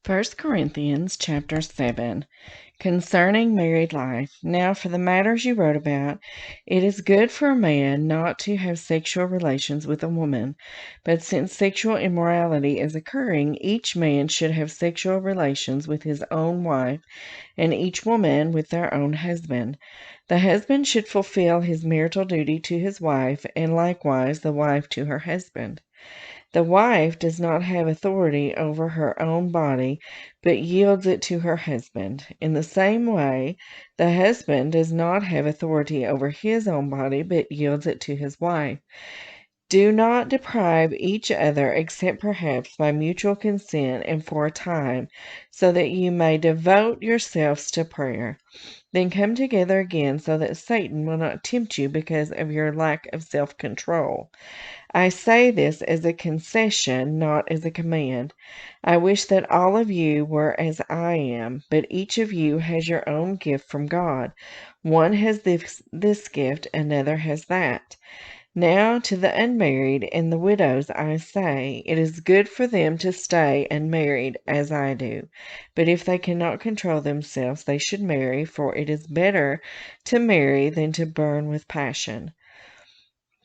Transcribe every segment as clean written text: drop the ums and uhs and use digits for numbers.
First Corinthians chapter 7, concerning married life. Now for the matters you wrote about, it is good for a man not to have sexual relations with a woman, but since sexual immorality is occurring, each man should have sexual relations with his own wife, and each woman with their own husband. The husband should fulfill his marital duty to his wife, and likewise the wife to her husband. The wife does not have authority over her own body, but yields it to her husband. In the same way, the husband does not have authority over his own body, but yields it to his wife. Do not deprive each other, except perhaps by mutual consent and for a time, so that you may devote yourselves to prayer. Then come together again, so that Satan will not tempt you because of your lack of self-control. I say this as a concession, not as a command. I wish that all of you were as I am, but each of you has your own gift from God. One has this gift, another has that. Now to the unmarried and the widows I say, it is good for them to stay unmarried, as I do. But if they cannot control themselves, they should marry, for it is better to marry than to burn with passion.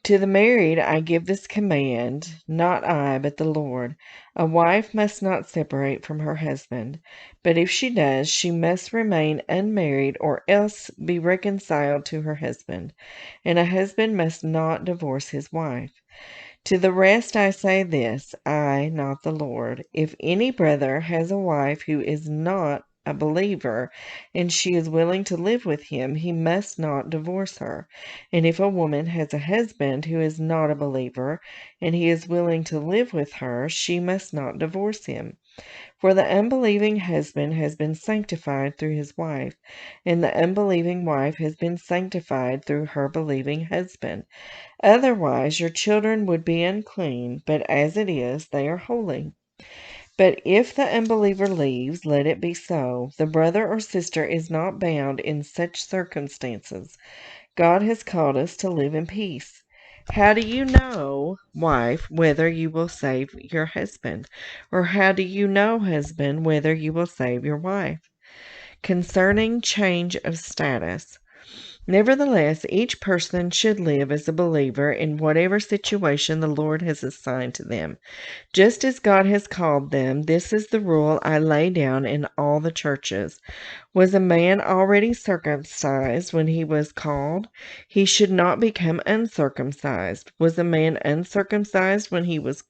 To the married I give this command, not I, but the Lord. A wife must not separate from her husband, but if she does, she must remain unmarried or else be reconciled to her husband, and a husband must not divorce his wife. To the rest I say this, I, not the Lord. If any brother has a wife who is not a believer, and she is willing to live with him, he must not divorce her. And if a woman has a husband who is not a believer, and he is willing to live with her, she must not divorce him. For the unbelieving husband has been sanctified through his wife, and the unbelieving wife has been sanctified through her believing husband. Otherwise your children would be unclean, but as it is, they are holy. But if the unbeliever leaves, let it be so. The brother or sister is not bound in such circumstances. God has called us to live in peace. How do you know, wife, whether you will save your husband? Or how do you know, husband, whether you will save your wife? Concerning change of status. Nevertheless, each person should live as a believer in whatever situation the Lord has assigned to them. Just as God has called them, this is the rule I lay down in all the churches. Was a man already circumcised when he was called? He should not become uncircumcised. Was a man uncircumcised when he was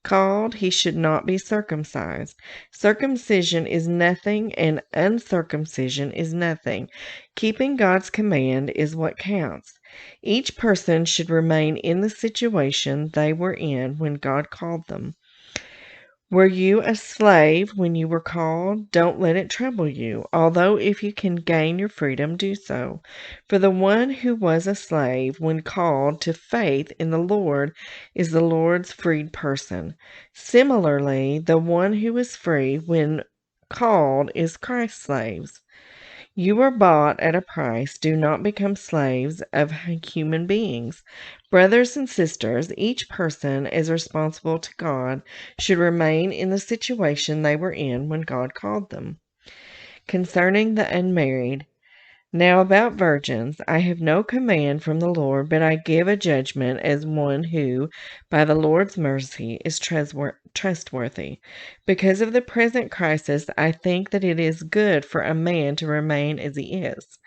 called? He should not be circumcised. Circumcision is nothing and uncircumcision is nothing. Keeping God's command is what counts. Each person should remain in the situation they were in when God called them. Were you a slave when you were called? Don't let it trouble you, although if you can gain your freedom, do so. For the one who was a slave when called to faith in the Lord is the Lord's freed person. Similarly, the one who is free when called is Christ's slaves. You were bought at a price. Do not become slaves of human beings. Brothers and sisters, each person is responsible to God, should remain in the situation they were in when God called them. Concerning the unmarried. Now about virgins, I have no command from the Lord, but I give a judgment as one who, by the Lord's mercy, is trustworthy. Because of the present crisis, I think that it is good for a man to remain as he is.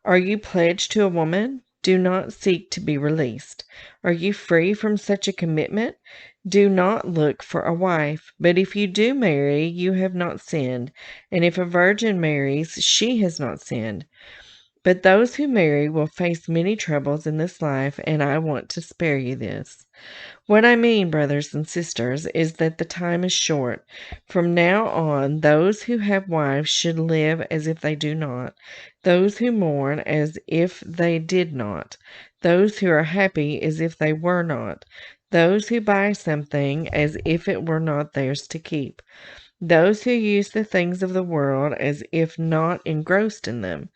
Are you pledged to a woman? Do not seek to be released. Are you free from such a commitment? Do not look for a wife. But if you do marry, you have not sinned. And if a virgin marries, she has not sinned. But those who marry will face many troubles in this life, and I want to spare you this. What I mean, brothers and sisters, is that the time is short. From now on, those who have wives should live as if they do not, those who mourn as if they did not, those who are happy as if they were not, those who buy something as if it were not theirs to keep, those who use the things of the world as if not engrossed in them.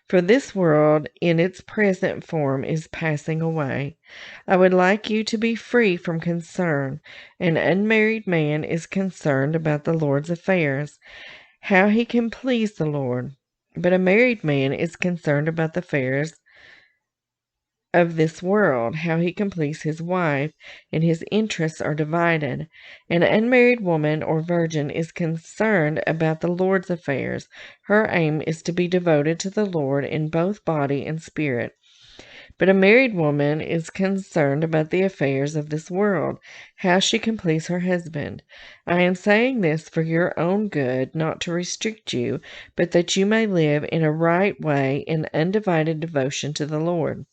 For this world in its present form is passing away. I would like you to be free from concern. An unmarried man is concerned about the Lord's affairs, how he can please the Lord. But a married man is concerned about the affairs of this world, how he can please his wife, and his interests are divided. An unmarried woman or virgin is concerned about the Lord's affairs. Her aim is to be devoted to the Lord in both body and spirit. But a married woman is concerned about the affairs of this world, how she can please her husband. I am saying this for your own good, not to restrict you, but that you may live in a right way in undivided devotion to the Lord.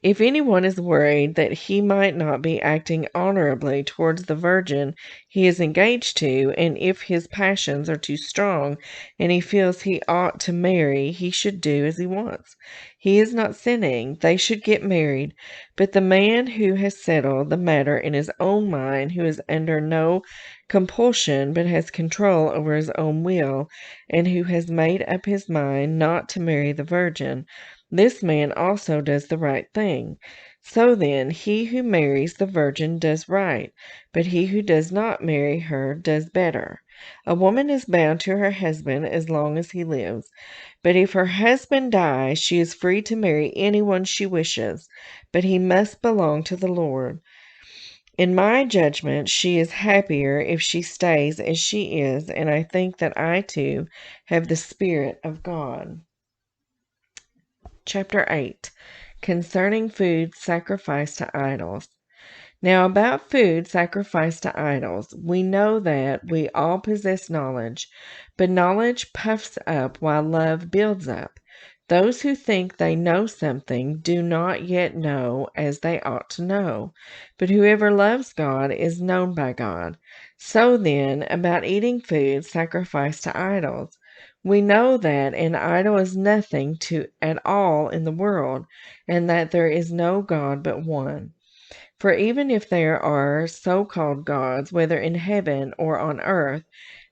If anyone is worried that he might not be acting honorably towards the virgin he is engaged to, and if his passions are too strong and he feels he ought to marry, he should do as he wants. He is not sinning. They should get married. But the man who has settled the matter in his own mind, who is under no compulsion but has control over his own will, and who has made up his mind not to marry the virgin, this man also does the right thing. So then, he who marries the virgin does right, but he who does not marry her does better. A woman is bound to her husband as long as he lives, but if her husband dies, she is free to marry anyone she wishes, but he must belong to the Lord. In my judgment, she is happier if she stays as she is, and I think that I too have the Spirit of God. Chapter 8. Concerning food sacrificed to idols. Now about food sacrificed to idols, we know that we all possess knowledge, but knowledge puffs up while love builds up. Those who think they know something do not yet know as they ought to know, but whoever loves God is known by God. So then, about eating food sacrificed to idols, we know that an idol is nothing at all in the world, and that there is no God but one. For even if there are so-called gods, whether in heaven or on earth,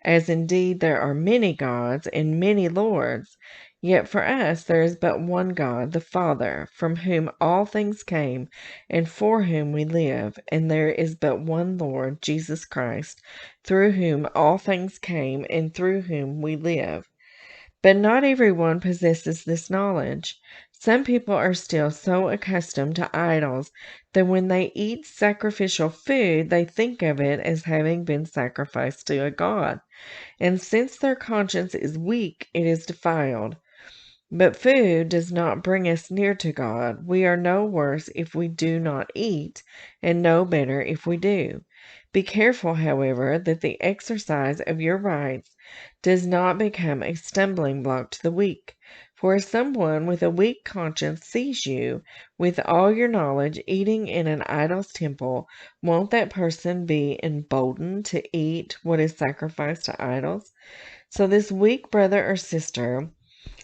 as indeed there are many gods and many lords, yet for us there is but one God, the Father, from whom all things came, and for whom we live, and there is but one Lord, Jesus Christ, through whom all things came, and through whom we live. But not everyone possesses this knowledge. Some people are still so accustomed to idols that when they eat sacrificial food, they think of it as having been sacrificed to a god, and since their conscience is weak, it is defiled. But food does not bring us near to God. We are no worse if we do not eat, and no better if we do. Be careful, however, that the exercise of your rights does not become a stumbling block to the weak. For if someone with a weak conscience sees you, with all your knowledge, eating in an idol's temple, won't that person be emboldened to eat what is sacrificed to idols? So this weak brother or sister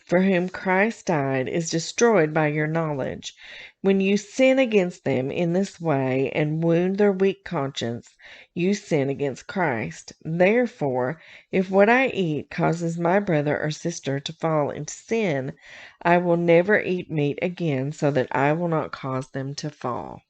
for whom Christ died is destroyed by your knowledge. When you sin against them in this way and wound their weak conscience, you sin against Christ. Therefore, if what I eat causes my brother or sister to fall into sin, I will never eat meat again so that I will not cause them to fall.